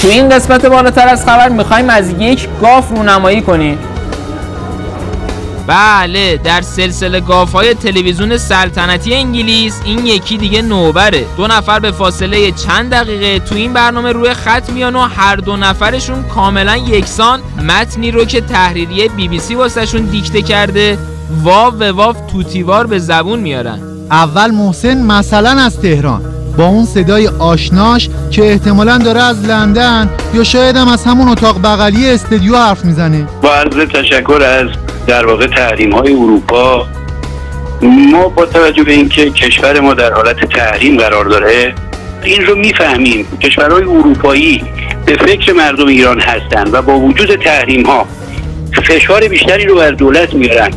تو این قسمت بالاتر از خبر میخوایم از یک گاف رونمایی کنیم. بله، در سلسله گاف‌های تلویزیون سلطنتی انگلیس این یکی دیگه نوبره. 2 نفر به فاصله چند دقیقه تو این برنامه روی خط میان و هر 2 نفرشون کاملا یکسان متنی رو که تحریریه BBC واسهشون دیکته کرده واو و واو توتیوار به زبون میارن. اول محسن مثلا از تهران با اون صدای آشناش که احتمالاً داره از لندن یا شاید هم از همون اتاق بغلی استودیو حرف میزنه. با عرض تشکر از در واقع تحریم‌های اروپا، ما با توجه به اینکه کشور ما در حالت تحریم قرار داره این رو میفهمیم. کشورهای اروپایی به فکر مردم ایران هستند و با وجود تحریم‌ها فشار بیشتری رو بر دولت میارن.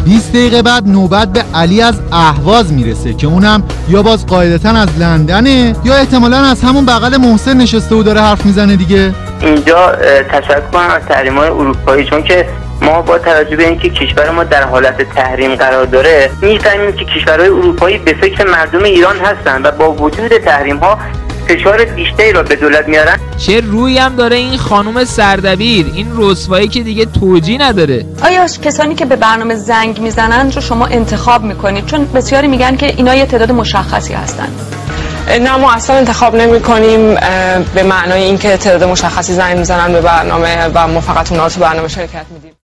20 دقیقه بعد نوبت به علی از اهواز میرسه که اونم یا باز قاعدتاً از لندنه یا احتمالاً از همون بغل محسن نشسته و داره حرف میزنه دیگه. اینجا تشکر از تحریم‌های اروپایی، چون که ما با توجه به اینکه کشور ما در حالت تحریم قرار داره می‌فهمیم که کشورهای اروپایی به فکر مردم ایران هستن و با وجود تحریم‌ها فشار بیشتری را به دولت میارن. چه روی هم داره این خانم سردبیر، این رسوایی که دیگه توجیه نداره. آیا کسانی که به برنامه زنگ میزنن رو شما انتخاب میکنید؟ چون بسیاری میگن که اینا یه تعداد مشخصی هستن. نه، ما اصلا انتخاب نمی کنیم به معنای اینکه تعداد مشخصی زنگ میزنن به برنامه و ما فقط اونها رو تو برنامه شرکت میدیم.